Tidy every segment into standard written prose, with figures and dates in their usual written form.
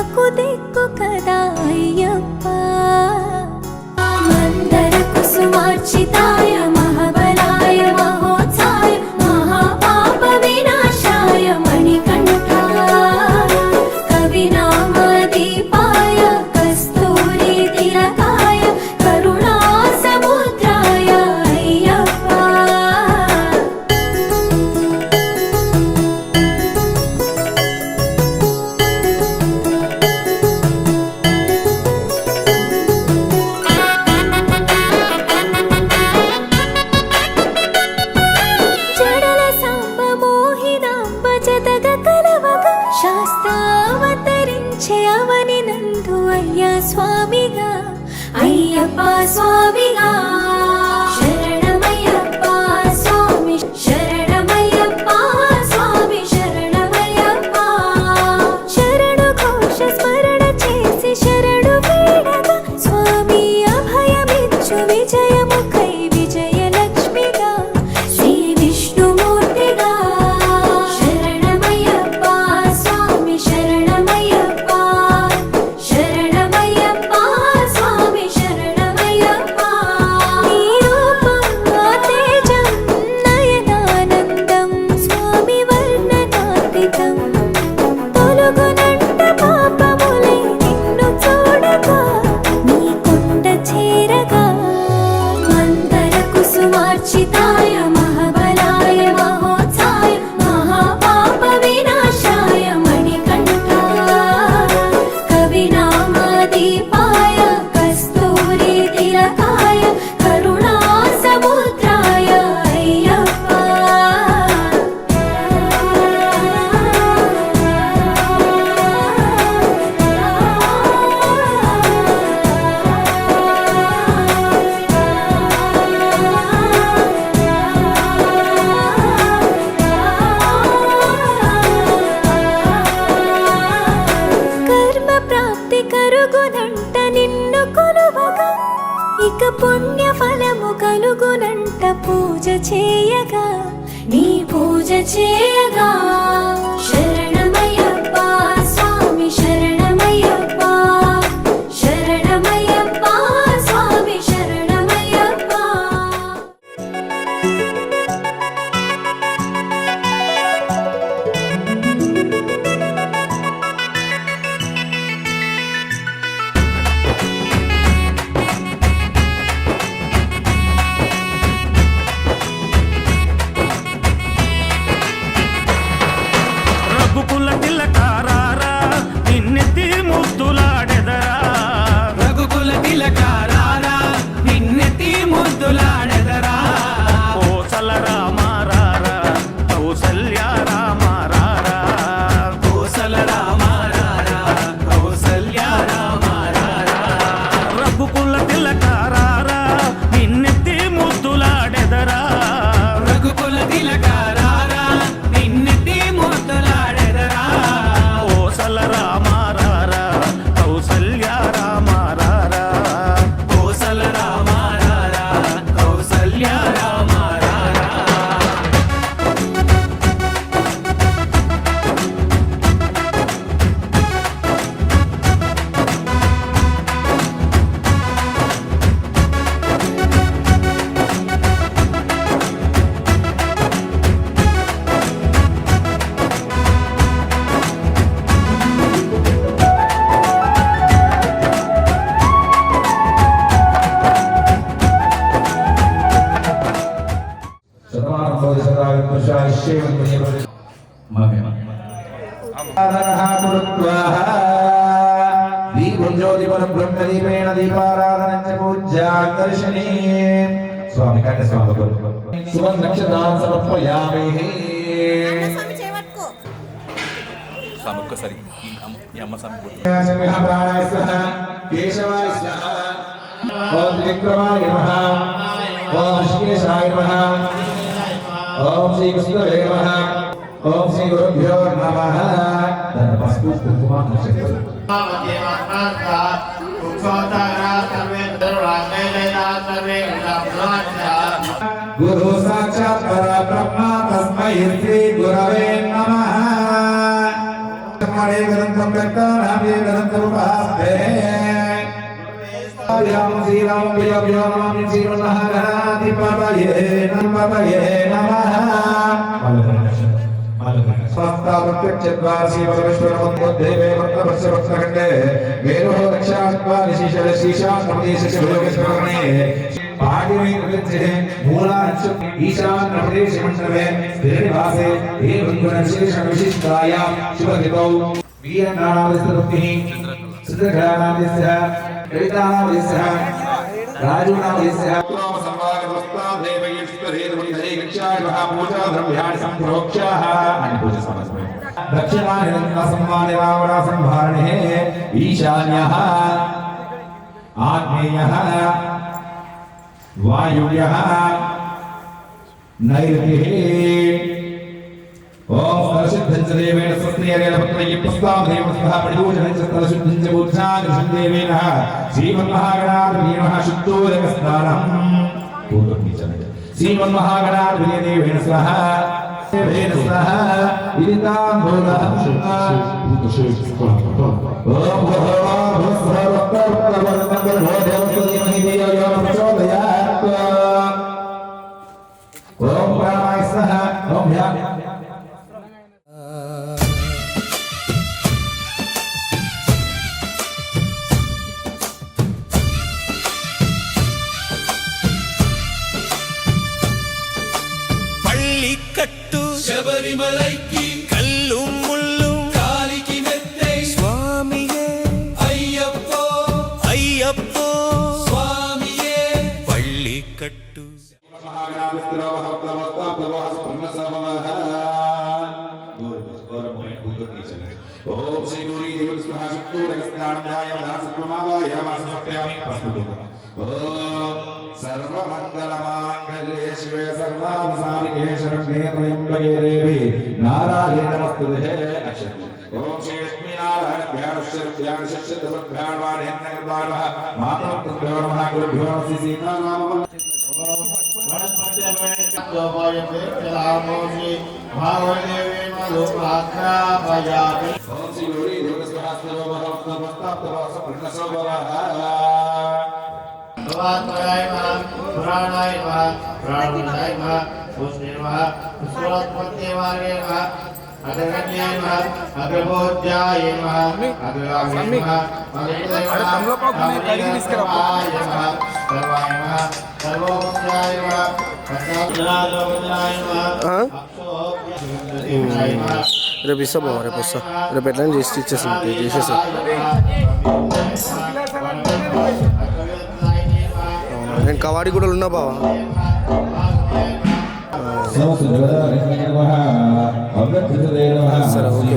మాకు దిక్కు కదా అయ్యప్ప. మందర కుసుమార్చితాయ మహాబలాయ మహోత్సాయ మహాపాప వినాశాయ మణికంఠ కవినామ దీపాయ కస్తూరి తిలకాయ కరుణా సముద్రాయ అయ్యప్ప. జడల సాంబ మోహినాంబ జతగ కలవగ శాస్త్రావతరించే అవని నందు అయ్యా స్వామిగా అయ్యప్ప స్వామిగా. శరణమయ్యప్ప స్వామి శరణమయ్యప్ప స్వామి శరణమయ్యప్ప. శరణు ఘోష స్మరణ చేసి శరణు వేడగా స్వామి అభయమిచ్చు విజయముఖై విజయలక్ష్మిగా శ్రీ విష్ణుమూర్తిగా. శరణమయ్యప్ప స్వామి శరణమయ్యప్ప శరణమయ్యప్ప స్వామి శరణమయ్యప్ప. నీ రూపం ఆ తేజం నయనానందం స్వామి వర్ణనాతీతం. తొలగునంట పాపములై నిన్ను చూడగా నీ కొండ చేరగా. మందర కుసుమార్చితాయ మహాబలాయ మహోత్సాయ మహాపాప వినాశాయ మణికంఠ కవినామ దీపాయ కస్తూరి తిలకాయ కరుణా సముద్రాయ అయ్యప్ప. కర్మ ప్రాప్తి కరుగునంట నిన్ను కొలువగా ఇక పుణ్య ఫలము కలుగునంట పూజ చేయగా నీ పూజ చేయగా. శరణమయ్యప్ప స్వామి శరణమయ్యప్ప శరణమయ్యప్ప స్వామి శరణమయ్యప్ప. రఘుకుల తిలకారారా నిన్నెత్తి ముద్దులాడెదరా. రఘుకుల తిలకారారా నిన్నెత్తి ముద్దులాడెదరా. కోసల రామారారా కౌసల్య రామారారా. కోసల రామారారా కౌసల్య రామారారా. రఘుకుల తిలకారారా నిన్నెత్తి ముద్దులాడెదరా. రఘుకుల తిలకారారా నిన్నెత్తి ముద్దులాడెదరా. కోసల రామారారా కౌసల్య రామారారా. కోసల రామారారా కౌసల్య రామారారా. బ్రహ్మదీపేణ దీపారాధన పూజ్యాకర్షణీ. స్వామి కంటే స్వామి సువర్ణక్షతాన్ సమర్పయామి. ఒక్కసారి ఈ అమ్మ స్వామి ప్రాణాయ స్వహ కేశవాయ స్వహ. ఓం త్రివిక్రమాయ నమః. ఓం ఋషికేశాయ నమః. ఓం శ్రీ కృష్ణవే నమః. ఓం శ్రీ గురుభ్యో నమః. పసుపు కుంకుమ गुरु साक्षात् परब्रह्म तस्मै श्री गुरवे नमः। ఈశాన్యః ఆగ్నేయః వాయువ్యః నైరుతిః ఓం పరిశుద్ధం చ దేవేన స్వస్తియేన పత్రయ్య పుష్పాదేవ స్వః పరిపూజనం చ పరిశుద్ధం చ బుద్ధ్యాగృహం దేవేన శ్రీమన్మహాగణాధిపతయే నమః శుద్ధోదక స్నానం శ్రీమన్మహాగణాధిపతయే దేవేన స్వః దేవేన స్వః ఇదితాంబూలః ఓం ఓం ప్రాణాయ స్వః ఓం యా பள்ளிக்கட்டு శబరిమలైకి கல்லும் முள்ளும் కాలికి మెత్తే சுவாமியே అయ్యప్పో ஐயப்போ స్వామియే பள்ளிக்கட்டு ఓం శ్రీ గౌరీ దేవి స్వహ శుద్ధోదక స్నానాయ దాసప్రమాదాయ వాసప్యామి ప్రస్తుతం ఓం సర్వమంగళమాంగళ్యే శివే సర్వావసానికే శరణ్యే త్రయంబకే దేవి నారాయణ నమస్తుతే అక్షరం ఓం శ్రీ లక్ష్మీ నారాయణ భ్యానశ్చర్భ్యాన శిష్యద్భ్యాన వాణేంద్రగద్వారః మాతృభ్యో నమః గురుభ్యో నమః సీతారామ ఓం శ్రీ గౌరీ దేవి స్వహ రేపు ఇస్తా బాబా, రేపు వస్తా. రేపు ఎట్లా చేసి ఇచ్చేస్తాను, చేసేసా. నేను కవాడి కూడా ఉన్నా బావా. సరే, ఓకే.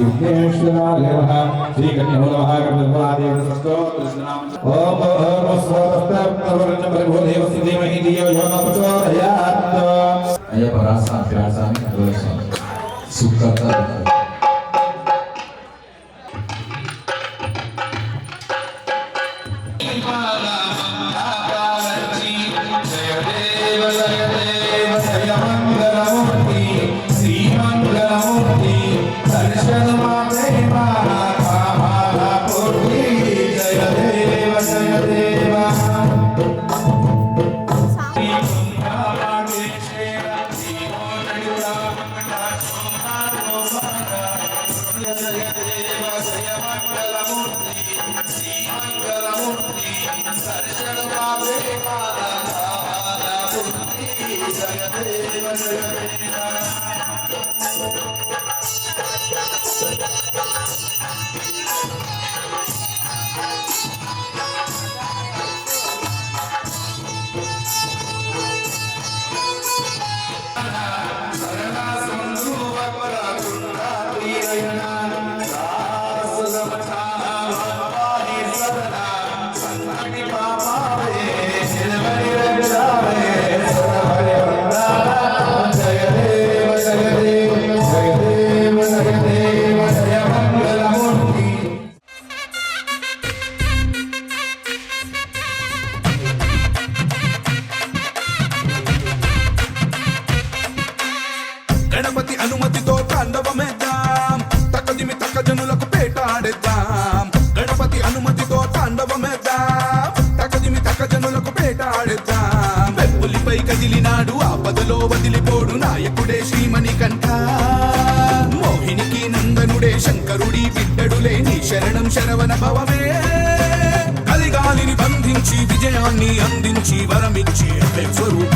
జయ వేటాడేద్దాం గణపతి అనుమతితో తాండవమేద్దాం తకదిమి తకజనులకు వేటాడేద్దాం వెప్పులిపై కదిలినాడు ఆపదలో వదిలిపోడు నాయకుడే శ్రీమణికంఠ మోహినికి నందనుడే శంకరుడి బిడ్డడులే నీ శరణం శరవణ భవమే కలిగాలిని బంధించి విజయాన్ని అందించి వరమిచ్చి అభయ స్వరూప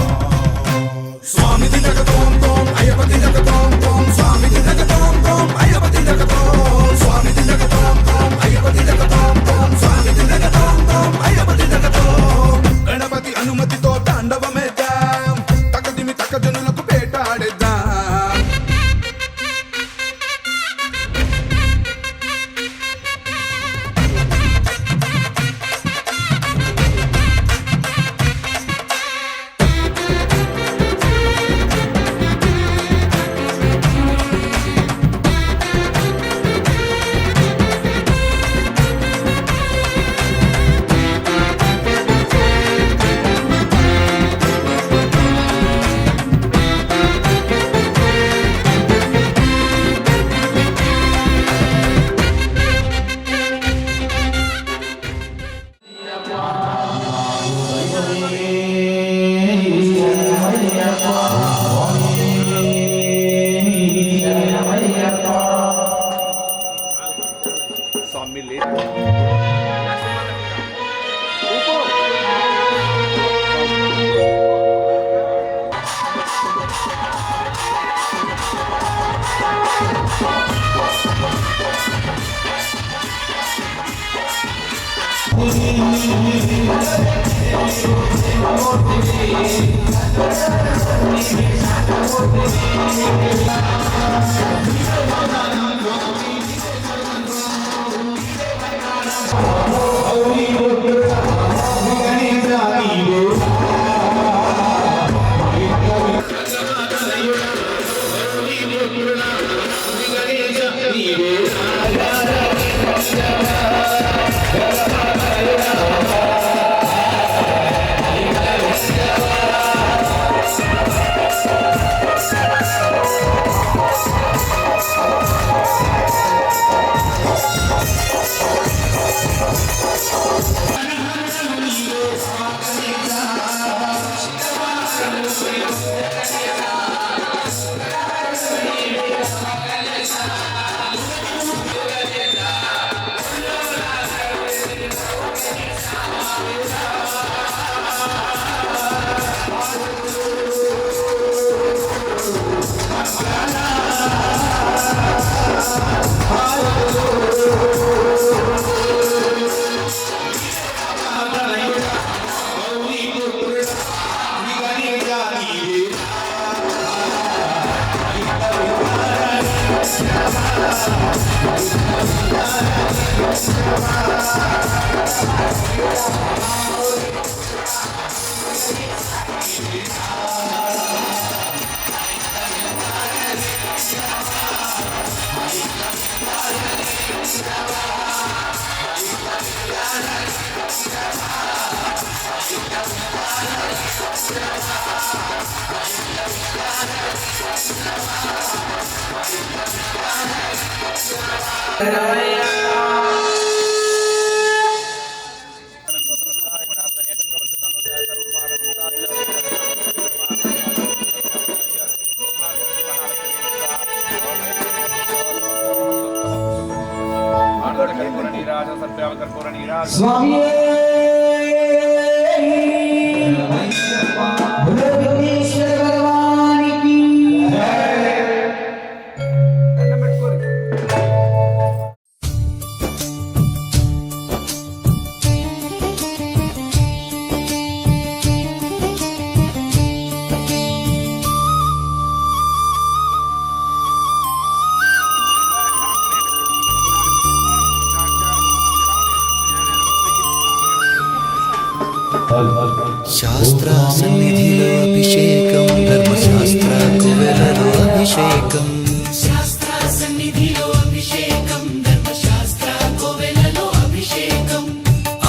స్వామి దినగతోం తోం అయ్యపతి జగతోం తోం స్వామి దినగతోం తోం అయ్యపతి జగతోం స్వామి దినగతోం తోం అయ్యపతి జగతోం తోం స్వామి దినగతోం తోం అయ్యపతి జగతోం గణపతి అనుమతితో తాండవమేద్దాం తకదిమి తకజనులకు వేటాడేద్దాం శాస్త్ర సన్నిధిలో అభిషేకం ధర్మశాస్త్ర కువెలలో అభిషేకం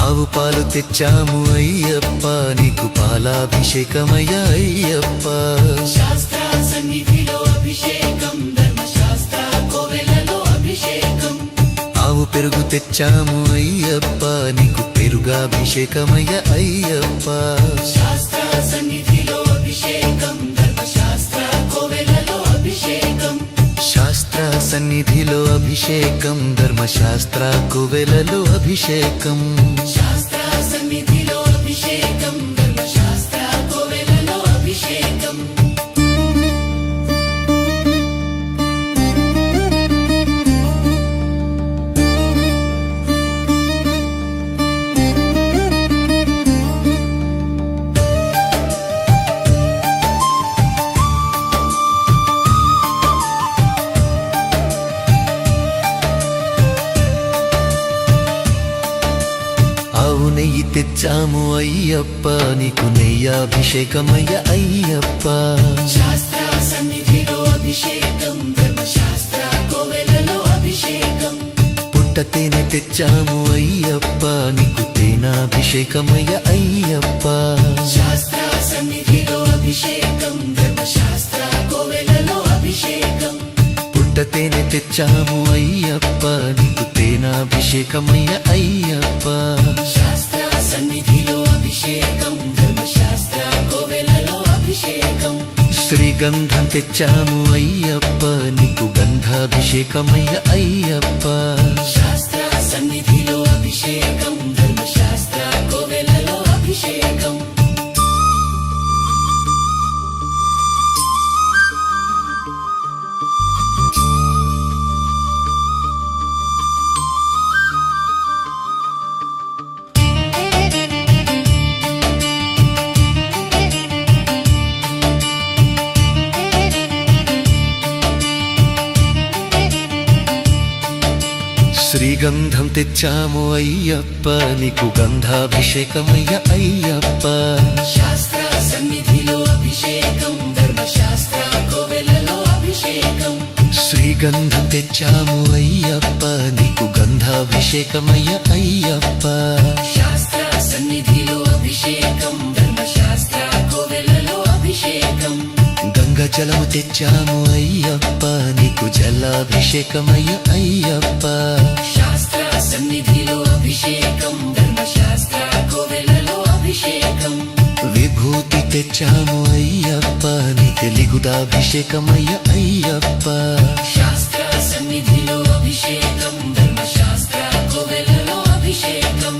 ఆవు పాలు తెచ్చాము అయ్యప్ప నీకు పాలాభిషేకమయ్యా అయ్యప్ప ఆవు పెరుగు తెచ్చాము అయ్యప్ప నీకు పెరుగాభిషేకమయ్య అయ్యప్ప శాస్త్ర సన్నిధిలో అభిషేకం ధర్మశాస్త్ర కోవెలలో అభిషేకం శాస్త్ర సన్నిధిలో అభిషేకం ధర్మశాస్త్ర కోవెలలో అభిషేకం శాస్త్ర సన్నిధిలో అభిషేకం ధర్మశాస్త్ర కోవెలలో అభిషేకం ఆవు నెయ్యి తెచ్చాము అయ్యప్ప నీకు నెయ్యాభిషేకమయ్య అయ్యప్ప శాస్త్ర సన్నిధిలో అభిషేకం ధర్మశాస్త్ర కోవెలలో అభిషేకం పుట్ట తేనె తెచ్చాము అయ్యప్ప నీకు తేనాభిషేకమయ్య అయ్యప్ప శాస్త్ర సన్నిధిలో అభిషేకం ధర్మశాస్త్ర కోవెలలో అభిషేకం పుట్ట తేనె తెచ్చాము అయ్యప్ప నీకు తేనాభిషేకమయ్య అయ్యప్ప శాస్త్ర సన్నిధిలో అభిషేకం ధర్మశాస్త్ర కోవెలలో అభిషేకం శ్రీగంధం తెచ్చాము అయ్యప్ప నీకు గంధాభిషేకమయ్య అయ్యప్ప శాస్త్ర సన్నిధిలో అభిషేకం ధర్మశాస్త్ర కోవెలలో అభిషేకం శ్రీగంధం తెచ్చాము అయ్యప్ప నీకు గంధాభిషేకమయ్య అయ్యప్ప శాస్త్ర సన్నిధిలో అభిషేకం ధర్మశాస్త్ర కోవెలలో అభిషేకం శ్రీగంధం తెచ్చాము అయ్యప్ప నీకు గంధాభిషేకమయ్య అయ్యప్ప శాస్త్ర సన్నిధిలో అభిషేకం ధర్మశాస్త్ర కోవెలలో అభిషేకం గంగ జలము తెచ్చాము అయ్యప్ప నీకు జలాభిషేకమయ్య అయ్యప్ప శాస్త్ర సన్నిధిలో అభిషేకం ధర్మశాస్త్ర కోవెలలో అభిషేకం విభూతి తెచ్చాము అయ్యప్ప నీ తెలుగుదాభిషేకమయ్య అయ్యప్ప శాస్త్ర సన్నిధిలో అభిషేకం ధర్మశాస్త్ర కోవెలలో అభిషేకం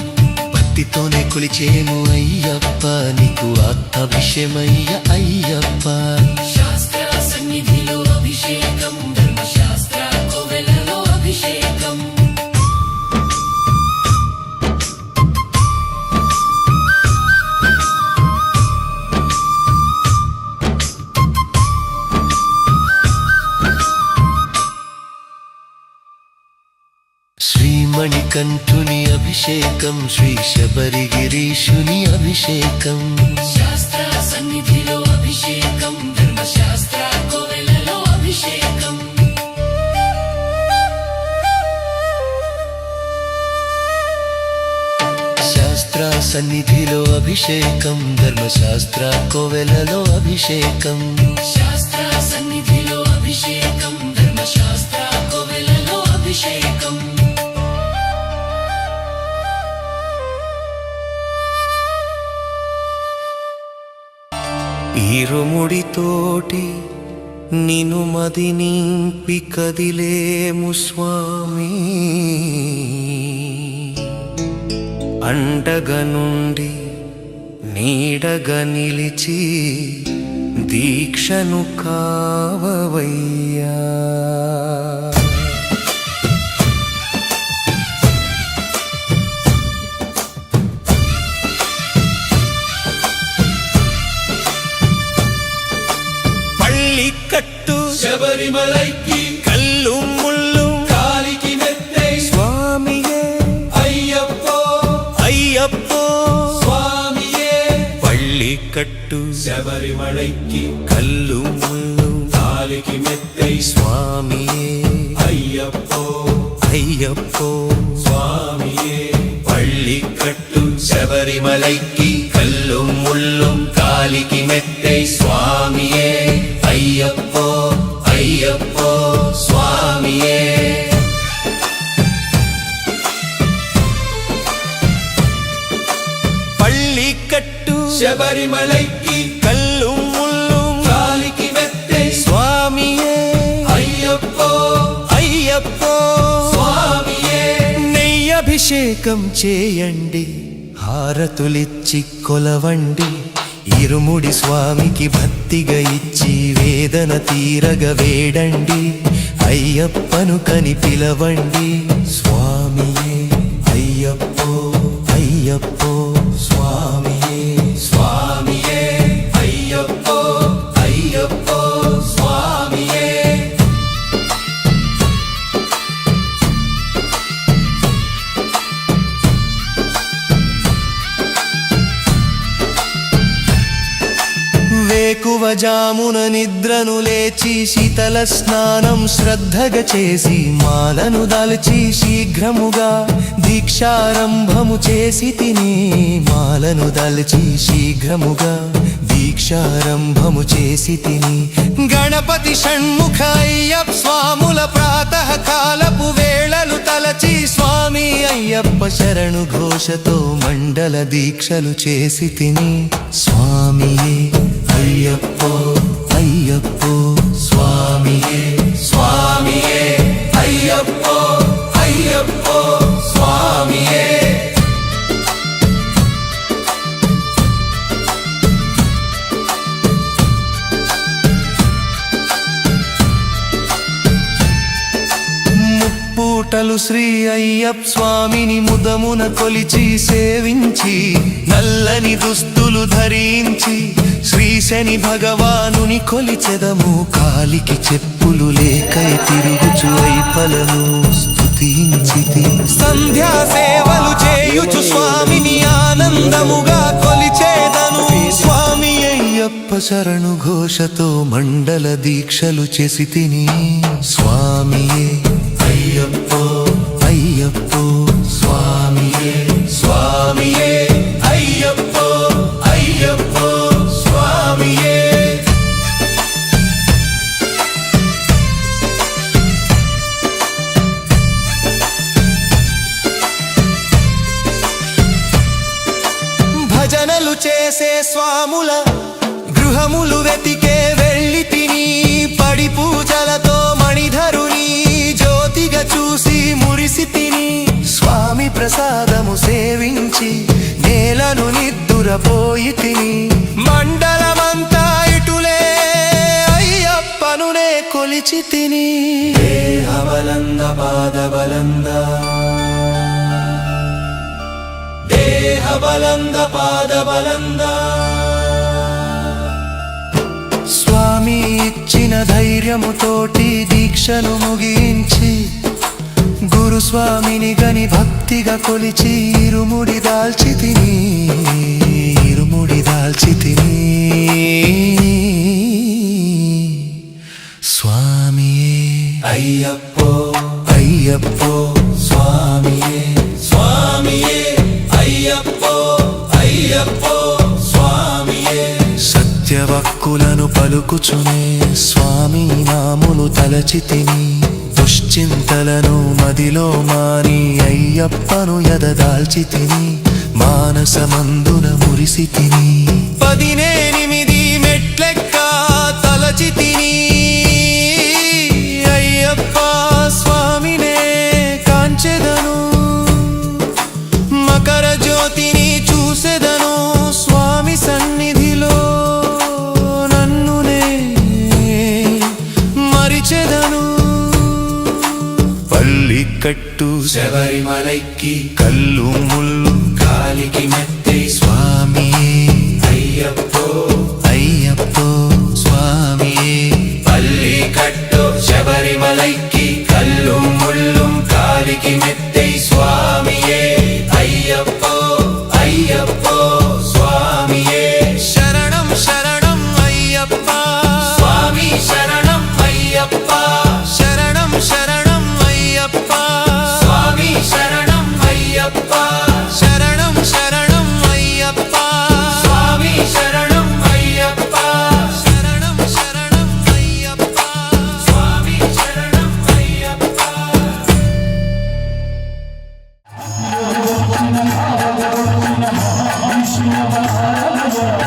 భక్తితోనే కొలిచేము అయ్యప్ప నీకు ఆత్మాభిషేకమయ్య అయ్యప్ప శాస్త్ర సన్నిధిలో అభిషేకం ధర్మశాస్త్ర కోవెలలో అభిషేకం శ్రీమణికంఠుని అభిషేకం శ్రీ శబరిగిరీషుని అభిషేకం శాస్త్ర సన్నిధిలో అభిషేకం ధర్మశాస్త్ర కోవెలలో అభిషేకం శాస్త్ర సన్నిధిలో అభిషేకం ధర్మశాస్త్ర కోవెలలో అభిషేకం శాస్త్ర సన్నిధిలో అభిషేకం ధర్మశాస్త్ర కోవెలలో అభిషేకం ఇరుముడితోటి నిను మది నింపి కదిలేము స్వామి అండగా నుండి నీడగా నిలిచి దీక్షను కావవయ్యా కట్టు శబరిమలైకి కల్లు ముళ్ళు కాలికి మెత్తై స్వామియే అయ్యప్పో అయ్యప్పో స్వామియే పళ్ళి కట్టు శబరిమలైకి కల్లు ముళ్ళు కాలికి మెత్తై స్వామియే అయ్యప్పో అయ్యప్పో స్వామియే పళ్ళి కట్టు శబరిమలైకి కల్లు ముళ్ళు కాలికి మెత్తై స్వామియే అయ్యప్పో అయ్యప్పో స్వామియే శబరిమలైకి కల్లుం ముల్లుం కాలికి మెత్తై స్వామియే అయ్యప్పో అయ్యప్పో స్వామియే నెయ్యభిషేకం చేయండి హారతులిచ్చి కొలవండి ఇరుముడి స్వామికి భక్తిగా ఇచ్చి వేదన తీరగ వేడండి అయ్యప్పను కని పిలవండి స్వామియే అయ్యప్పో అయ్యప్పో స్వామియే స్వామియే అయ్యప్పో అయ్యప్పో స్వామియే వేకువ జామున నిద్రను లేచి శీతల స్నానం శ్రద్ధగా చేసి మాలను దాల్చి శీఘ్రముగా దీక్షారంభము చేసి తిని మాలను దాల్చి శీఘ్రముగా దీక్షారంభము చేసి తిని గణపతి షణ్ముఖ అయ్యప్ప స్వాముల ప్రాతః కాలపు వేళలు తలచి స్వామి అయ్యప్ప శరణు ఘోషతో మండల దీక్షలు చేసి తిని స్వామియే అయ్యప్పో అయ్యప్పో స్వామియే స్వామియే అయ్యప్పో అయ్యప్పో స్వామియే పూటలు శ్రీ అయ్యప్ప స్వామిని ముదమున కొలిచి సేవించి నల్లని దుస్తులు ధరించి శ్రీ శని భగవానుని కొలిచెదము కాలికి చెప్పులు లేకై తిరుగుచు ఐపలను స్తుతించితి సంధ్యా సేవలు చేయుచు స్వామిని ఆనందముగా కొలిచేదను స్వామి అయ్యప్ప శరణు ఘోషతో మండల దీక్షలు చేసి తిని స్వామియే అయ్యప్పో అయ్యప్పో స్వామియే స్వామియే అయ్యప్పో అయ్యప్పో స్వామియే భజనలు చేసే స్వాముల గృహములు వెతికే వెళ్ళి తిని పడి పూజలతో మణిధరుని జ్యోతిగా చూసి మురిసి తిని స్వామి ప్రసాదము సేవించి నేలను నిద్దురపోయి తిని మండలమంతా ఇటులే అయ్యప్పనునే కొలిచి తిని దేహబలంద పాదబలంద దేహబలంద పాదబలంద స్వామి ఇచ్చిన ధైర్యముతోటి దీక్షను ముగించి గురుస్వామిని గని భక్తిగా కొలిచి ఇరుముడి దాల్చి తిని ఇరుముడి దాల్చి తిని స్వామియే అయ్యప్పో అయ్యప్పో స్వామియే స్వామియే అయ్యప్పో అయ్యప్పో స్వామియే సత్యవక్కులను పలుకుచునే స్వామి నాములు తలచి తిని దుశ్చింతలను మదిలో మాని అయ్యప్పను ఎదదాల్చి తిని మానసమందున మురిసి తిని 18 మెట్లెక్క తలచి తిని అయ్యప్ప స్వామినే కాంచెదను మకర జ్యోతిని చూసెదను స్వామి సన్నిధిలో నన్నునే మరిచెదను పల్లి కట్టు శబరిమలైకి కల్లు ముల్లు కాలికి మెత్తై స్వామియే అయ్యప్పో అయ్యప్పో స్వామియే పల్లి కట్టు శబరిమలైకి కల్లు ముళ్ళు కాలికి మెత్తై స్వామియే అయ్యప్పో అయ్యప్పో స్వామియే శరణం శరణం అయ్యప్ప స్వామి శరణం అయ్యప్ప శరణం శరణం అయ్యప్ప స్వామి శరణం అయ్యప్ప శరణం శరణం అయ్యప్ప స్వామి శరణం అయ్యప్ప శరణం శరణం అయ్యప్ప స్వామి శరణం అయ్యప్ప విష్ణు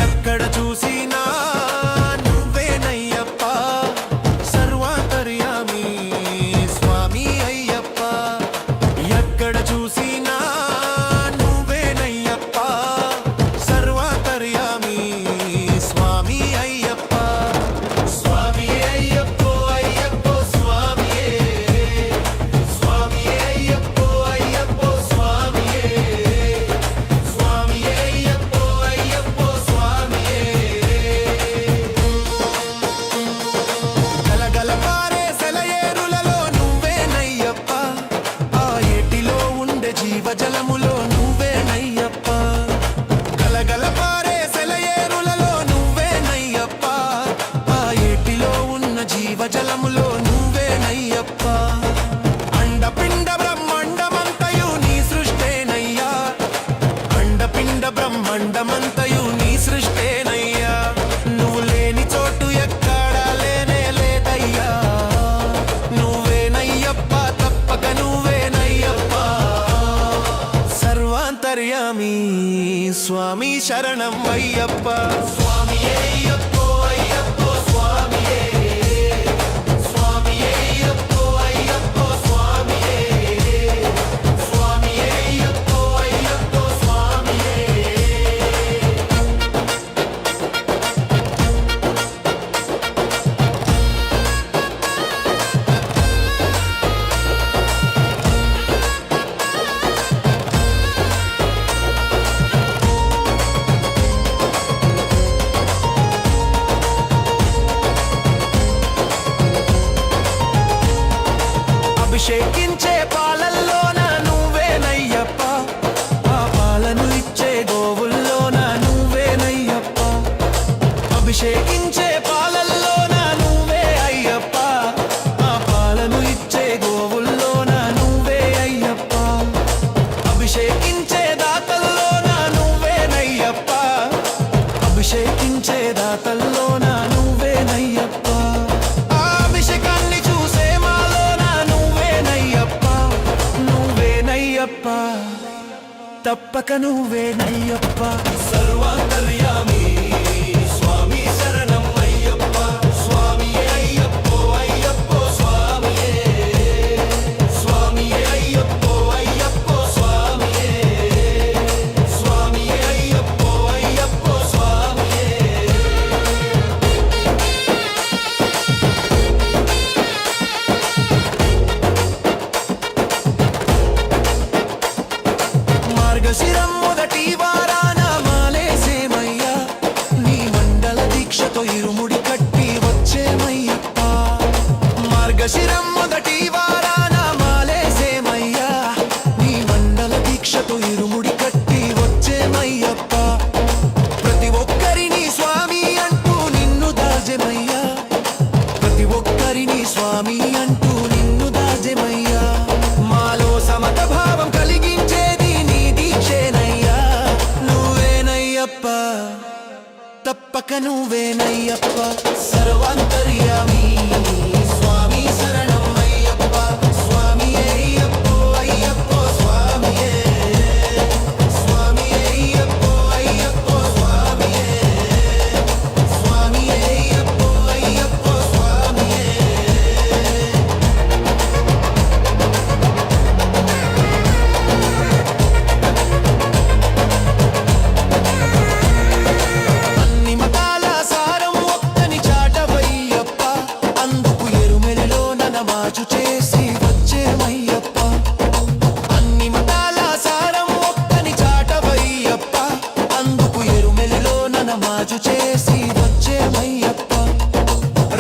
ఎక్కడ చూసినా నువ్వేనయ్యప్ప సర్వాంతర్యామి స్వామి అయ్యప్ప ఎక్కడ చూసినా నువ్వేనయ్యప్ప సర్వాంతర్యామి స్వామి అయ్యప్ప స్వామి అయ్యప్పో అయ్యప్పో స్వామియే స్వామి అయ్యప్పో అయ్యప్పో స్వామియే స్వామి అయ్యప్పో అయ్యప్పో గలగల పారే సెలయేరులలో నువ్వేనయ్యప్ప ఆ ఏటిలో ఉండే జీవజలములో నువ్వేనయ్యప్ప గలగల పారే సెలయేరులలో నువ్వేనయ్యప్ప ఆ ఏటిలో ఉన్న జీవజలములో నువ్వేనయ్యప్ప అండపిండ బ్రహ్మాండమంతయు నీ సృష్టేనయ్యా అండపిండ బ్రహ్మాండమంతయు నీ సృష్టేనయ్యా నువ్వు లేని చోటు ఎక్కడా లేనే లేదయ్యా నువ్వేనయ్యప్ప తప్పక నువ్వేనయ్యప్ప సర్వాంతర్యామి స్వామి శరణం అయ్యప్ప స్వామి అయ్యప్పో అయ్యప్పో స్వామియే స్వామి అయ్యప్పో అయ్యప్పో స్వామియే స్వామి అయ్యప్పో అయ్యప్పో స్వామియే అభిషేకించే పాలల్లోన నువ్వేనయ్యప్ప ఆ పాలను ఇచ్చే గోవుల్లోన నువ్వేనయ్యప్ప అభిషేకించే పాలల్లోన నువ్వే అయ్యప్ప ఆ పాలను ఇచ్చే గోవుల్లోన నువ్వే అయ్యప్ప అభిషేకించే దాతల్లోన నువ్వేనయ్యప్ప అభిషేకించే దాతల్లోన నువ్వేనయ్యప్ప ఆ అభిషేకాన్ని చూసే మాలోన నువ్వేనయ్యప్ప నువ్వేనయ్యప్ప తప్పక నువ్వేనయ్యప్ప సర్వాంతర్యామి స్వామి శరణం అయ్యప్ప స్వామి అయ్యప్పో అయ్యప్పో స్వామియే స్వామి అయ్యప్పో అయ్యప్పో స్వామియే స్వామి అయ్యప్పో అయ్యప్పో స్వామియే మార్గశిరం మొదటి వారాన మాలేసేమయ్యా నీ మండల దీక్షతో ఇరుముడి కట్టి వచ్చేమయ్యప్ప మార్గశిరం మొదటి వారాన మాలేసేమయ్యా నీ మండల దీక్షతో ఇరుముడి కట్టి వచ్చేమయ్యప్ప ప్రతి ఒక్కరిని స్వామి అంటూ నిన్ను దాజెమయ్యా ప్రతి ఒక్కరిని స్వామి అంటూ నిన్ను దాజెమయ్యా మాలో సమత భావం కలిగించేది నీ దీక్షేనయ్యా నువ్వేనయ్యప్ప తప్పక తప్పక నువ్వేనయ్యప్ప సర్వాంతర్యామి స్వామి శరణం అయ్యప్ప స్వామి అయ్యప్పో అయ్యప్పో స్వామియే స్వామి అయ్యప్పో అయ్యప్పో స్వామియే స్వామి అయ్యప్పో అయ్యప్పో స్వామియే అన్ని మతాల సారం ఒక్కని చాటవయ్యప్ప అందుకు ఎరుమెలలో నమాజు చేసి వచ్చేమయ్యప్ప అన్ని మతాల సారం ఒక్కని చాటవయ్యప్ప అందుకు ఎరుమెలలో నమాజు చేసి వచ్చేమయ్యప్ప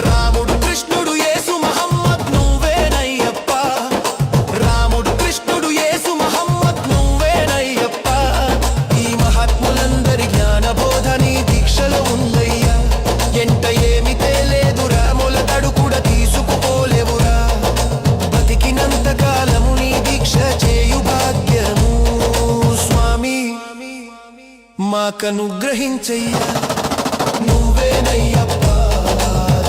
రాముడు కృష్ణుడు యేసు మహమ్మద్ నువ్వేనయ్యప్ప రాముడు కృష్ణుడు యేసు మహమ్మద్ నువ్వేనయ్యప్ప ఈ మహాత్ములందరి జ్ఞానబోధని దీక్షలో ఉందయ్యా ఎంట ఏమి తేలేదురా మొలతడు కూడా తీసుకుపోలేవురా బతికినంత కాలము నీ దీక్ష చేయు భాగ్యము స్వామి మాకనుగ్రహించయ్యా నువ్వేనయ్యప్ప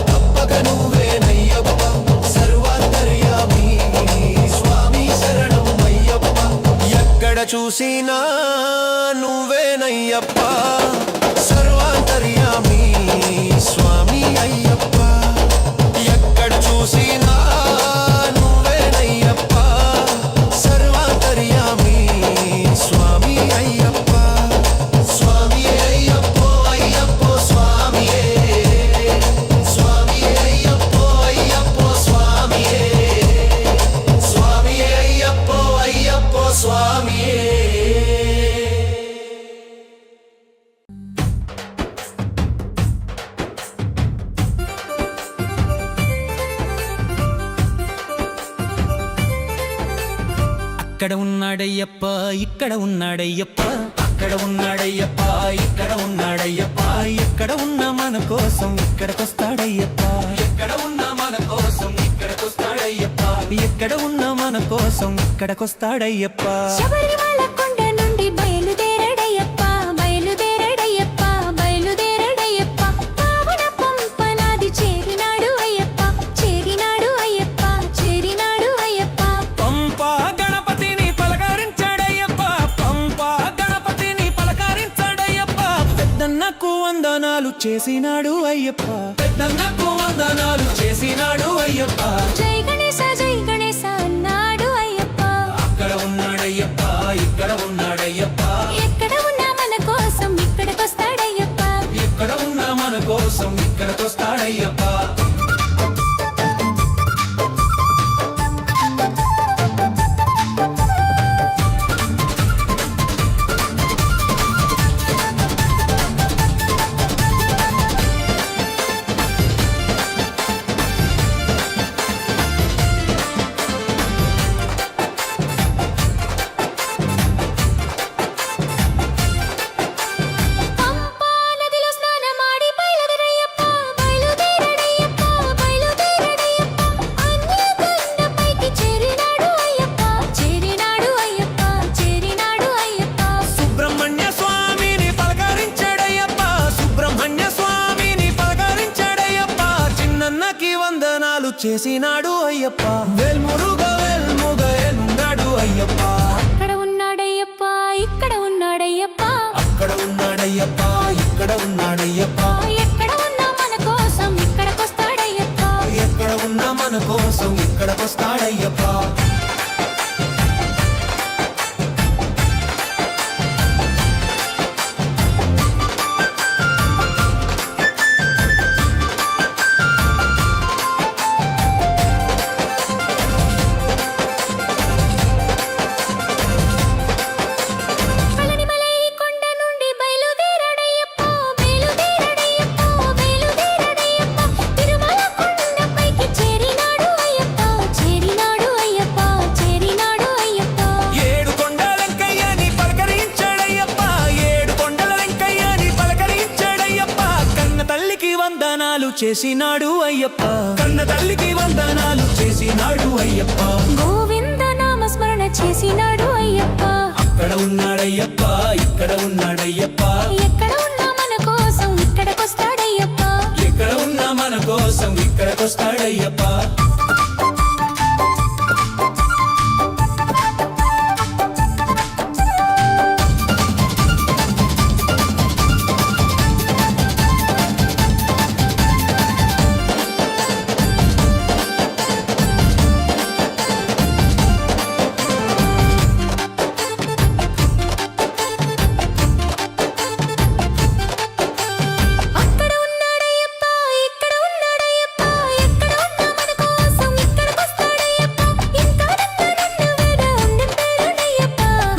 తప్పక నువ్వేనయ్యప్ప సర్వాంతర్యామి స్వామి శరణం అయ్యప్ప ఎక్కడ చూసినా నువ్వేనయ్యప్ప సర్వాంతర్యామి స్వామి అయ్యప్ప ఎక్కడ చూసినా నువ్వేనయ్యప్ప సర్వాంతర్యామి స్వామి అయ్యప్ప స్వామి అయ్యప్పో అయ్యప్పో స్వామియే స్వామి అయ్యప్పో అయ్యప్పో స్వామియే స్వామి అయ్యప్పో అయ్యప్పో స్వామియే అక్కడ ఉన్నాడయ్యప్ప ఇక్కడ ఉన్నాడయ్యప్ప అక్కడ ఉన్నాడయ్యప్ప ఇక్కడ ఉన్నాడయ్యప్ప ఎక్కడ ఉన్న మన కోసం ఇక్కడికొస్తాడయ్యప్ప ఎక్కడ ఉన్న మన కోసం ఇక్కడికొస్తాడయ్యప్ప ఎక్కడ ఉన్న మన కోసం ఇక్కడికొస్తాడయ్యప్ప శబరిమల కొండ నుండి బయలుదేరడయ్యప్ప బయలుదేరడయ్యప్ప బయలుదేరడయ్యప్ప పావన పంపనాది చేరినాడు అయ్యప్ప చేరినాడు అయ్యప్ప చేరినాడు అయ్యప్ప పంపా గణపతిని పలకరించాడయ్యప్ప పంపా గణపతిని పలకరించాడయ్యప్ప పెద్దన్నకు వందనాలు చేసినాడు అయ్యప్ప పెద్దన్నకు వందనాలు చేసినాడు అయ్యప్ప జై గణేశ అన్నాడు అయ్యప్ప అక్కడ ఉన్నాడయ్యప్ప ఇక్కడ ఉన్నాడయ్యప్ప ఎక్కడ ఉన్నా మన కోసం ఇక్కడికొస్తాడయ్యప్ప ఎక్కడ ఉన్న మన కోసం ఇక్కడికొస్తాడయ్యప్ప పంపా నదిలో స్నానమాడి బయలుదేరయ్యప్ప బయలుదేరడయ్యప్ప బయలుదేరడయ్యప్ప అన్యగండపైకి చేరినాడు అయ్యప్ప చేరినాడు అయ్యప్ప చేరినాడు అయ్యప్ప సుబ్రహ్మణ్య స్వామిని పలకరించాడయ్యప్ప సుబ్రహ్మణ్య స్వామిని పలకరించాడయ్యప్ప చిన్నన్నకి వందనాలు చేసినాడు అయ్యప్ప వేల్మురుగ ఎన్నాడు అయ్యప్ప అక్కడ ఉన్నాడయ్యప్ప ఇక్కడ ఉన్నాడయ్యప్ప అక్కడ ఉన్నాడయ్యప్ప ఇక్కడ ఉన్నాడయ్యప్ప ఎక్కడ ఉన్నా మన కోసం ఇక్కడికొస్తాడయ్యప్ప ఎక్కడ ఉన్న మన కోసం ఇక్కడికొస్తాడయ్యప్ప పళనిమలై కొండ నుండి బయలుదేరడయ్యప్ప బయలుదేరడయ్యప్ప బయలుదేరడయ్యప్ప తిరుమల కొండపైకి చేరినాడు అయ్యప్ప చేరినాడు అయ్యప్ప చేరినాడు అయ్యప్ప ఏడు కొండల వెంకయ్యని పలకరించాడయ్యప్ప ఏడు కొండల వెంకయ్యని పలకరించాడయ్యప్ప కన్న తల్లికి వందనాలు చేసినాడు అయ్యప్ప కన్న తల్లికి వందనాలు చేసినాడు అయ్యప్ప గోవింద నామస్మరణ చేసినాడు అయ్యప్ప అక్కడ ఉన్నాడయ్యప్ప ఇక్కడ ఉన్నాడయ్యప్ప ఎక్కడ ఉన్నా మన కోసం ఇక్కడ ఇక్కడికొస్తాడయ్యప్ప ఎక్కడ ఉన్నా మన కోసం ఇక్కడికొస్తాడయ్యప్ప అక్కడ ఉన్నాడయ్యప్ప ఇక్కడ ఉన్నాడయ్యప్ప ఎక్కడ ఉన్నా మన కోసం ఇక్కడికొస్తాడయ్యప్ప ఇంకా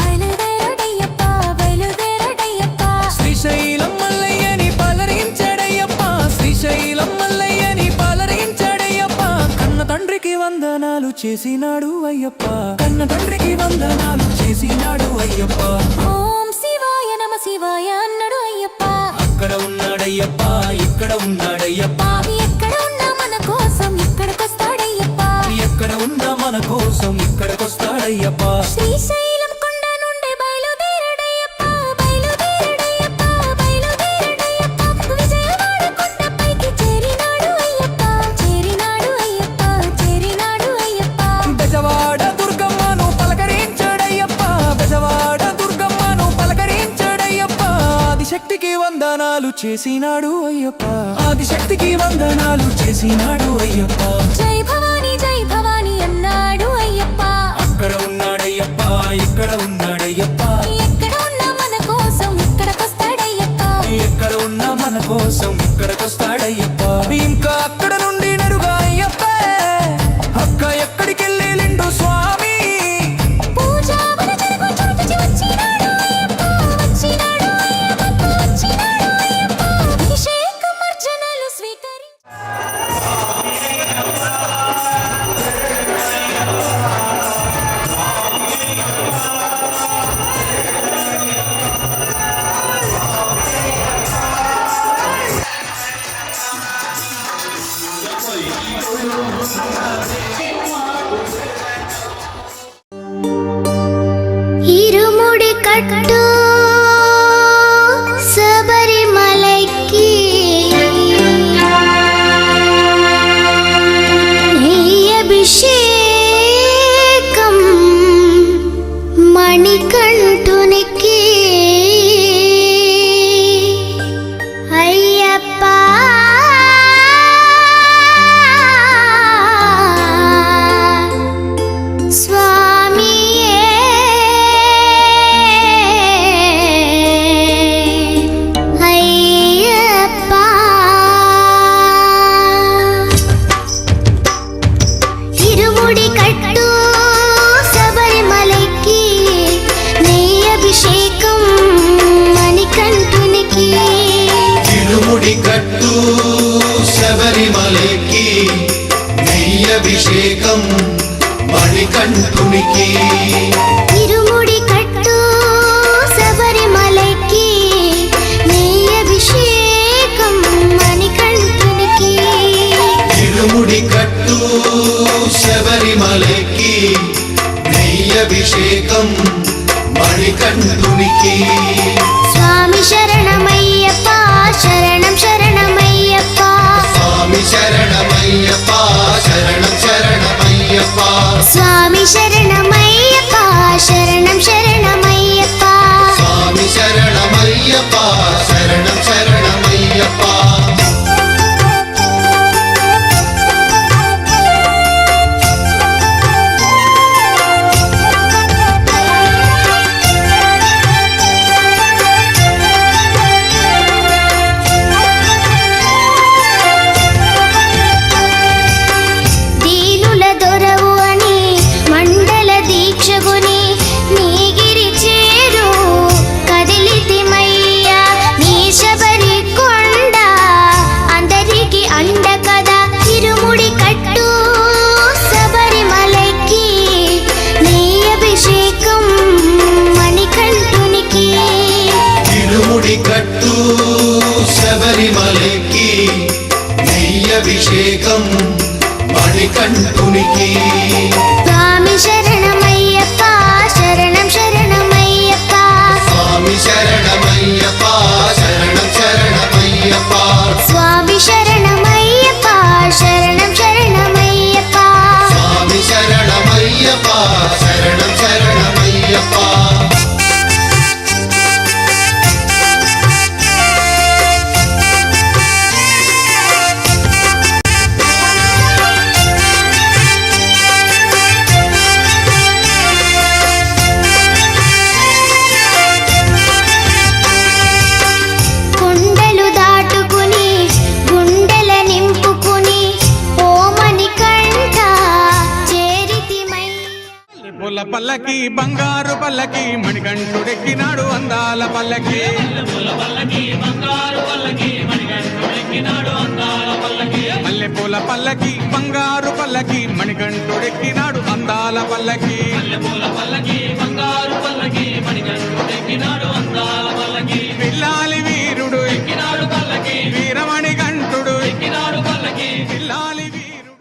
బయలుదేరాడయ్యప్ప బయలుదేరాడయ్యప్ప శ్రీశైలం మల్లయ్యని పాలరించాడయ్యప్ప శ్రీశైలం మల్లయ్యని పాలరించాడయ్యప్ప కన్న తండ్రికి వందనాలు చేసినాడు అయ్యప్ప కన్న తండ్రికి వందనాలు చేసినాడు అయ్యప్ప ఓం శివాయ నమ శివాయ అన్నాడు అయ్యప్ప అక్కడ ఉన్నాడయ్యప్ప ఇక్కడ ఉన్నాడయ్యప్ప ఎక్కడ ఉన్నా మన కోసం ఇక్కడికొస్తాడయ్యప్ప ఎక్కడ ఉన్నా మన కోసం ఇక్కడికొస్తాడయ్యప్ప శ్రీశైలం కొండ నుండి బయలుదేరాడయ్యప్ప బయలుదేరాడయ్యప్ప బయలుదేరాడయ్యప్ప విజయవాడ కొండపైకి చేరినాడు అయ్యప్ప చేరినాడు అయ్యప్ప చేరినాడు అయ్యప్ప బెజవాడ దుర్గమ్మను పలకరించాడయ్యప్ప బెజవాడ దుర్గమ్మను పలకరించాడయ్యప్ప ఆదిశక్తికి వందనాలు చేసినాడు అయ్యప్ప ఆదిశక్తికి వందనాలు చేసినాడు అయ్యప్ప జై భవాని అన్నాడు అయ్యప్ప అక్కడ ఉన్నాడయ్యప్ప ఇక్కడ ఉన్నాడయ్యప్ప ఎక్కడ ఉన్నా మన కోసం ఇక్కడికొస్తాడయ్యప్ప ఎక్కడ ఉన్నా మన కోసం ఇక్కడికొస్తాడయ్యప్ప ఇంకా అక్కడ నుండి నరుగా అయ్యప్ప అక్క ఎక్కడికెళ్ళిండు స్వామి పూజావన జరుగు చోటుకి వచ్చినాడు అయ్యప్ప వచ్చినాడు అయ్యప్ప వచ్చినాడు అయ్యప్ప అభిషేకమర్చనలు స్వీకరించి ఇరుముడి కట్టు శబరిమలైకి అభిషేకం మణికంఠునికి అయ్యప్ప స్వామియే అయ్యప్ప ఇరుముడి కట్టు శబరిమలైకి నెయ్యి అభిషేకం మణికంఠునికి ఇరుముడి కట్టు శబరిమలకి నెయ్యభిషేకం మణికంఠునికి ఇరుముడి కట్టు శబరిమలైకి నెయ్యి అభిషేకం మణికంఠునికి ఇరుముడి కట్టు శబరిమలకి నెయ్యభిషేకం మణికంఠునికి స్వామి శరణమయ్యప్ప శరణం శరణమయ్యప్ప స్వామి శరణమయ్యప్ప శరణం శరణమయ్యప్ప స్వామి శరణమయ్యప్ప శరణం శరణమయ్యప్ప స్వామి శరణమయ్యప్ప శరణం శరణమయ్యప్ప దీనుల దొరవు అని మండల దీక్షగుని నీగిరి చేరు కదిలితిమయ్యా నీ శబరి కొండ అందరికి అండ కదా ఇరుముడి కట్టు శబరిమలైకి నీ అభిషేకం మణికంఠునికి ఇరుముడి కట్టు శబరిమలకి నెయ్యభిషేకం మణికంఠునికి స్వామి శరణమయ్యప్ప శరణం శరణమయ్యప్ప స్వామి శరణమయ్యప్ప శరణం శరణమయ్యప్ప పల్లకి బంగారు పల్లకి మణికంఠుడెక్కినాడు అందాల పల్లకి మల్లెపూల పల్లకి బంగారు పల్లకి మణికంఠుడెక్కినాడు అందాల పల్లకి పిల్లాలి వీరుడు ఎక్కినాడు పల్లకి వీరమణి కంఠుడు ఎక్కినాడు పల్లకి పిల్లాలి వీరుడు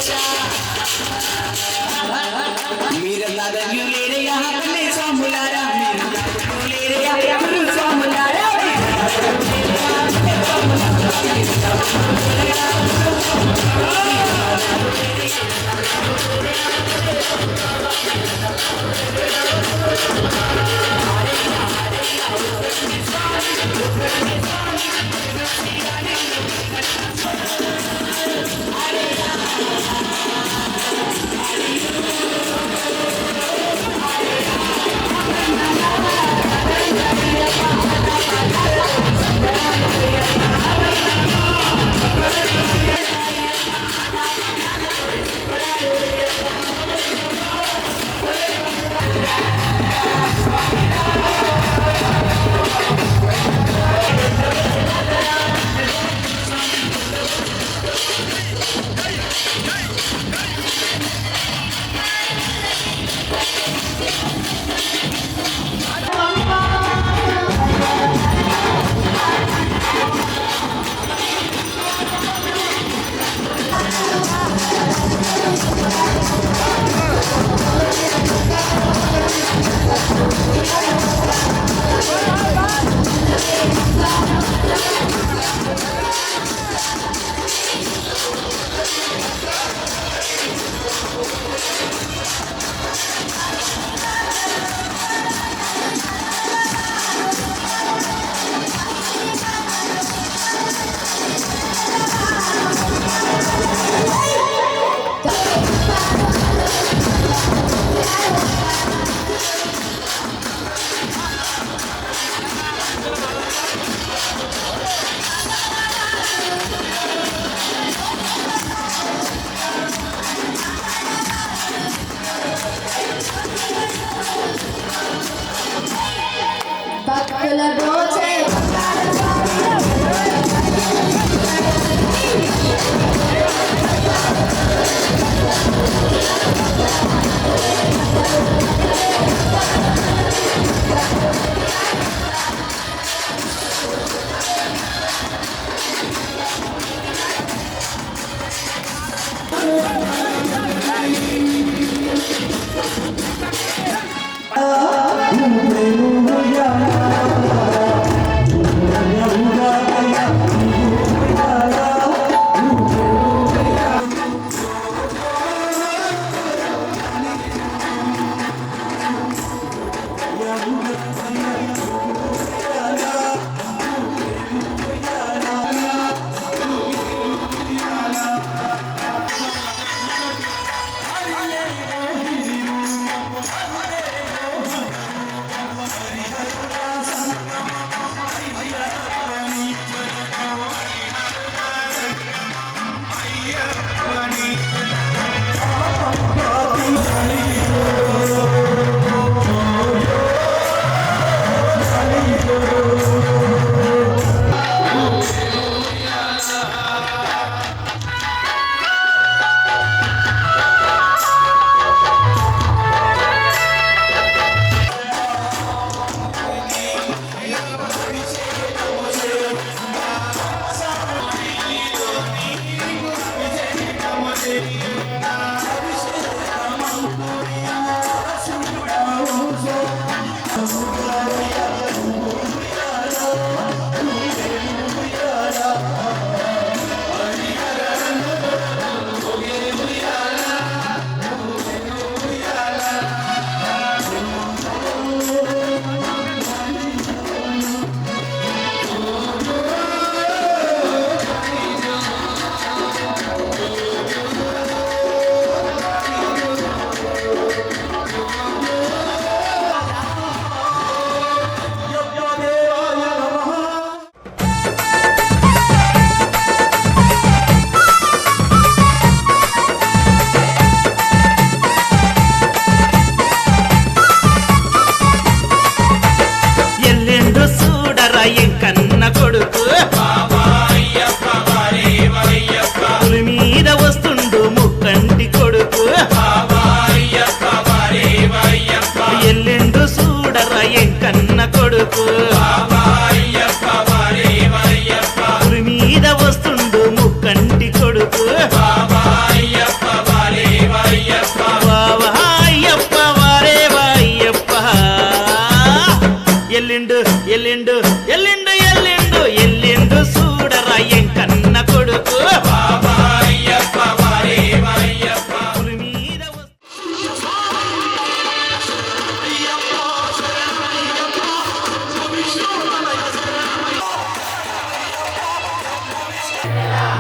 Cha మీరల్లాగా లేరయ్యా కన్నే స్వాములారా లేరయ్యా స్వాములారా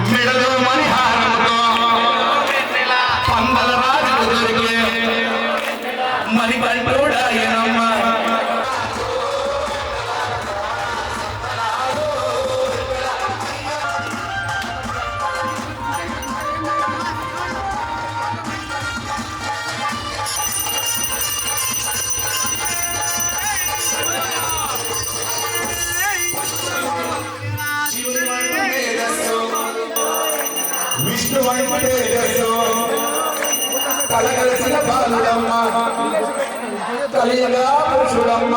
మెడలో మణిహారముతో పందల రాజులు దొరికే మణికంఠుడాయనమ్మ. విష్ణు వైపు కలగలసిన బాలుడమ్మ కలియగా పురుషుడమ్మ.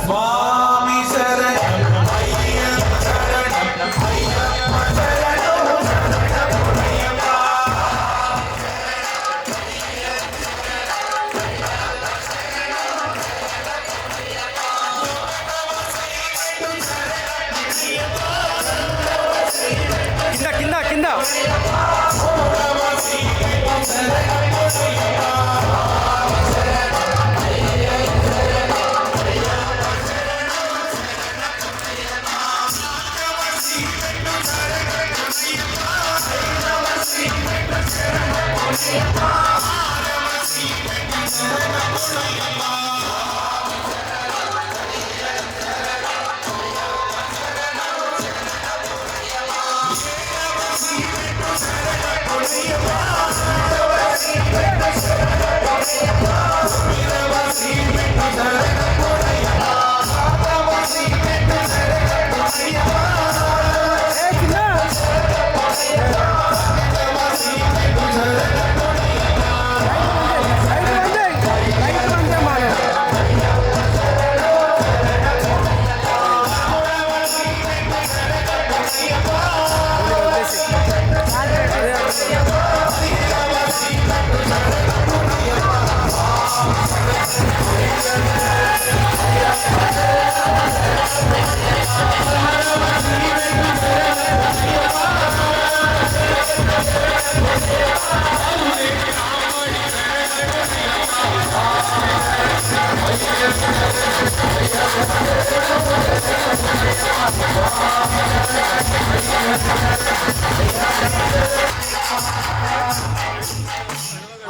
స్వామి శరణం అయ్యప్ప శరణం అయ్యప్ప శరణం శరణం అయ్యప్ప. కింద కింద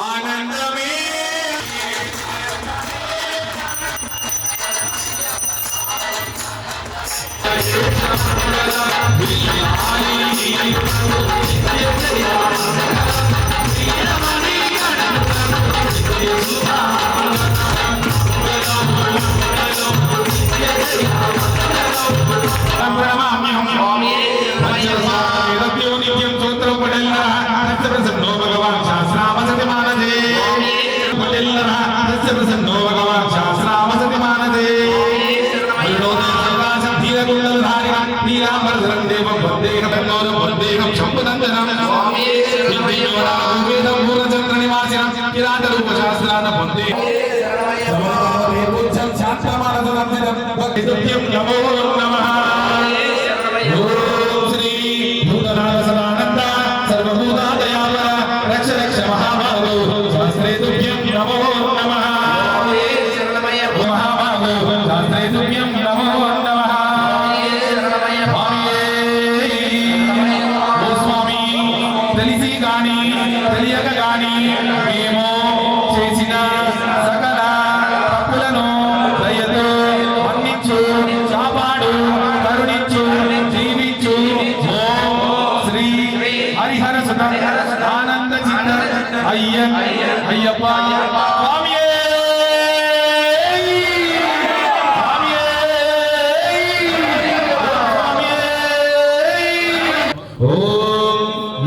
ఆనందమే తెలిసి గాని తెలియక గాని మేము చేసిన సకల తప్పులను దయతో మన్నించు, కాపాడు, కరుణించు, జీవించు. ఓం శ్రీ హరిహర సుత ఆనంద చిత్త అయ్యప్ప స్వామియే.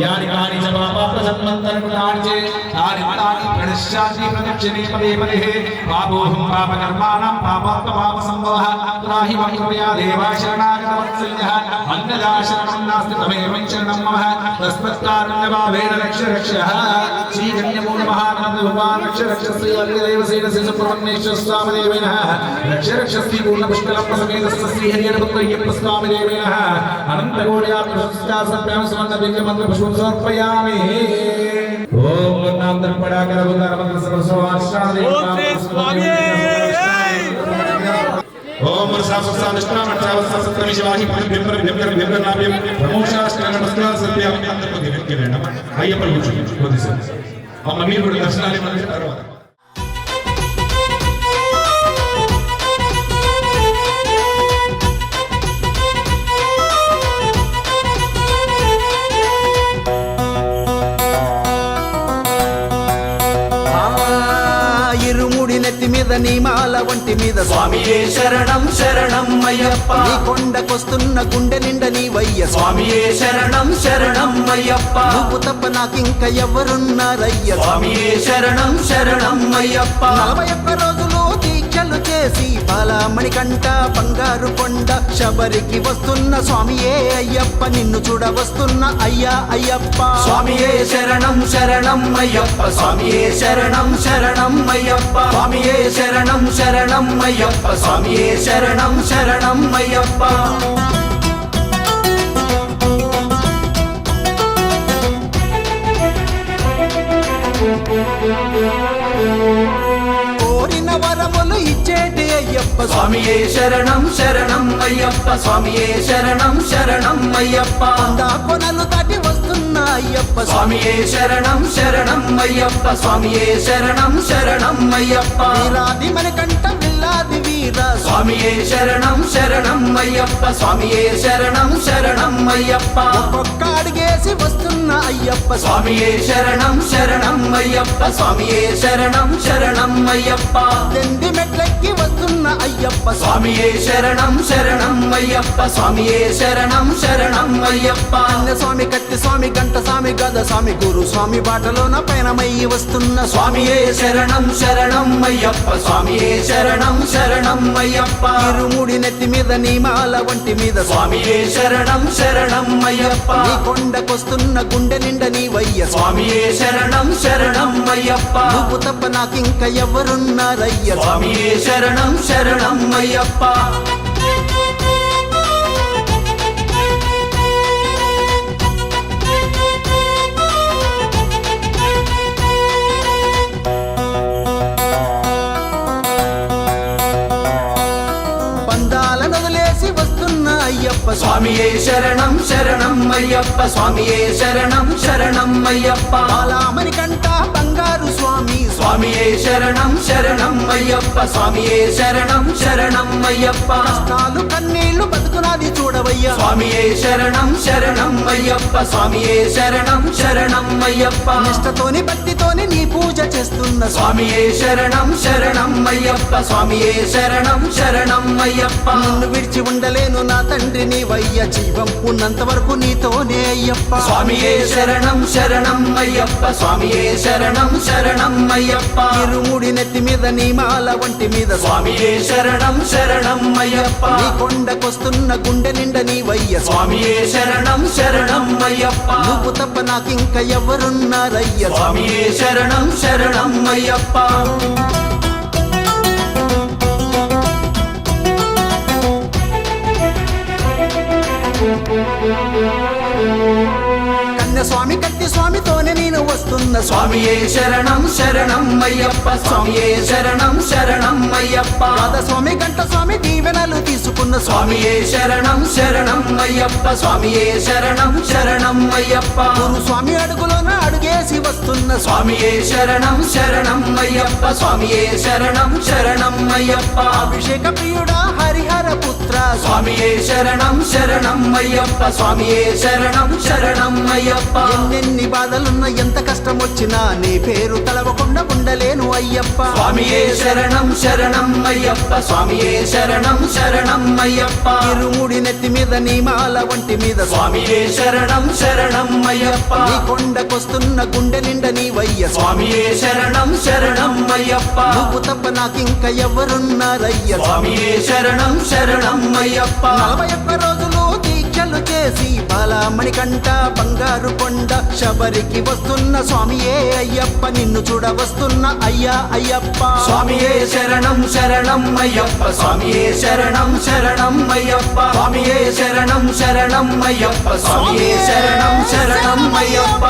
यानि कानि च पापाप्रसन्मन्तरकृतानि तानि तानि प्रणश्यान्ति प्रदक्षिणे पदे पदे पापोऽहं पापकर्माणां पापात्मपापसम्भवः त्राहि मम कृपया देवा शरणागतवत्सल्यः अन्यदा शरणं नास्ति तमेव शरणं मम तस्मत्कारुण्यभावेन रक्ष रक्षः श्रीकन्यमो नमः भगवान् रक्ष रक्ष श्रीदेवसेन शिशुप्रपन्नेश्वर स्वामिदेवेनः रक्ष रक्ष श्रीपूर्णपुष्कलं समेतस्य श्रीहरिहरपुत्रय्यप्पस्वामिदेवेनः अनन्तकोट्यात्मसंस्कारसभ्यां समन्वयमन्त्रपुष्पं समर्पयामि. ओम ओम ఇరుముడి నెత్తి మీద నీ మాల వంటి మీద స్వామియే శరణం శరణం అయ్యప్ప నీ కొండకొస్తున్న గుండె నిండా నీ వయ్య స్వామియే శరణం శరణం అయ్యప్ప నువ్వు తప్ప నాకింక ఎవరున్నారయ్య స్వామియే శరణం శరణం అయ్యప్ప 41 రోజులు దీక్ష దీక్షలు చేసి బాలమణి కంట బంగారు కొండ శబరికి వస్తున్న స్వామియే అయ్యప్ప నిన్ను చూడ వస్తున్న అయ్యా అయ్యప్ప స్వామియే శరణం శరణం అయ్యప్ప స్వామియే శరణం శరణం అయ్యప్ప స్వామియే శరణం శరణం అయ్యప్ప స్వామియే శరణం శరణం అయ్యప్ప కోరిన వరములు ఇచ్చేటి అయ్యప్ప స్వామియే శరణం శరణం అయ్యప్ప స్వామియే శరణం శరణం అయ్యప్ప కొనలు దాటి వస్తున్న అయ్యప్ప స్వామియే శరణం శరణం అయ్యప్ప స్వామియే శరణం శరణం అయ్యప్ప వీరాది మన కంట విల్లాది వీర స్వామియే శరణం శరణం అయ్యప్ప స్వామియే శరణం శరణం అయ్యప్ప ఒక్కొక్క అడిగేసి వస్తున్న అయ్యప్ప స్వామియే శరణం శరణం అయ్యప్ప స్వామియే శరణం శరణం అయ్యప్ప ఎండి మెట్లెక్కి వస్తున్న అయ్యప్ప స్వామియే శరణం శరణం అయ్యప్ప స్వామియే శరణం శరణం అయ్యప్ప స్వామి కత్తి స్వామి గంట స్వామి గద స్వామి గురు స్వామి బాటలోన పయనమయ్యి వస్తున్న స్వామియే శరణం శరణం అయ్యప్ప స్వామియే శరణం శరణం అయ్యప్ప ఇరుముడి నెత్తి మీద నీ మాల వంటి మీద స్వామియే శరణం శరణం అయ్యప్ప నీ కొండకొస్తున్న గుండె నిండ నీ వయ్య స్వామియే శరణం శరణం అయ్యప్ప నువ్వు తప్ప నాకింక ఎవరున్నారయ్య స్వామియే శరణం శరణం అయ్యప్ప బంధాలను వదిలేసి వస్తున్న అయ్యప్ప స్వామియే శరణం శరణం అయ్యప్ప స్వామియే శరణం శరణం అయ్యప్ప బాలమణి కంట బంగారు స్వామి స్వామియే శరణం శరణం అయ్యప్ప స్వామియే శరణం శరణం అయ్యప్ప కష్టాలు కన్నీళ్లు బతుకునాది చూడవయ్యా స్వామియే శరణం శరణం అయ్యప్ప స్వామియే శరణం శరణం అయ్యప్ప నిష్టతోని భక్తితోని నీ పూజ చేస్తున్న స్వామియే శరణం శరణం అయ్యప్ప స్వామియే శరణం శరణం అయ్యప్ప నిన్ను విడిచి ఉండలేను నా తండ్రి నీ వయ్య జీవం ఉన్నంత వరకు నీతోనే అయ్యప్ప స్వామియే శరణం శరణం అయ్యప్ప స్వామియే శరణం శరణం అయ్యప్ప ఇరుముడి నెత్తి మీద నీ మాల వంటి మీద స్వామియే శరణం శరణం అయ్యప్ప నీ కొండకొస్తున్న గుండె నిండ నీ వయ్య స్వామియే శరణం శరణం అయ్యప్ప నువ్వు తప్ప నాకింక ఎవరున్నారయ్య స్వామియే శరణం శరణం అయ్యప్ప స్వామి కత్తి స్వామితోనే నేను వస్తున్న స్వామియే శరణం శరణం అయ్యప్ప స్వామియే శరణం శరణం అయ్యప్ప పాద స్వామి గంట స్వామి దీవెనలు తీసుకున్న స్వామియే శరణం శరణం అయ్యప్ప స్వామియే శరణం శరణం అయ్యప్ప గురు స్వామి అడుగులోన అడుగేసి వస్తున్న స్వామియే శరణం శరణం అయ్యప్ప స్వామియే శరణం శరణం అయ్యప్ప అభిషేక ప్రియుడా హరిహర పుత్ర స్వామియే శరణం శరణం అయ్యప్ప స్వామియే శరణం శరణం అయ్యప్ప ఎన్నెన్ని బాధలున్న ఎంత కష్టం వచ్చినా నీ పేరు తలవకుండా ఉండలేను అయ్యప్ప స్వామియే శరణం శరణం అయ్యప్ప స్వామియే శరణం శరణం అయ్యప్ప ఇరుముడి నెత్తి మీద నీ మాల వంటి మీద స్వామియే శరణం శరణం అయ్యప్ప నీ కొండకొస్తున్న గుండె నిండ నీ వయ్య స్వామియే శరణం శరణం అయ్యప్ప నువ్వు తప్ప నాకింక ఎవరున్నారయ్య స్వామియే శరణం శరణం అయ్యప్ప 41 రోజులు దీక్షలు చేసి బాలమణి కంట బంగారు కొండ శబరికి వస్తున్న స్వామియే అయ్యప్ప నిన్ను చూడ వస్తున్న అయ్యా అయ్యప్ప స్వామియే శరణం శరణం అయ్యప్ప స్వామియే శరణం శరణం అయ్యప్ప స్వామియే శరణం శరణం అయ్యప్ప స్వామియే శరణం శరణం అయ్యప్ప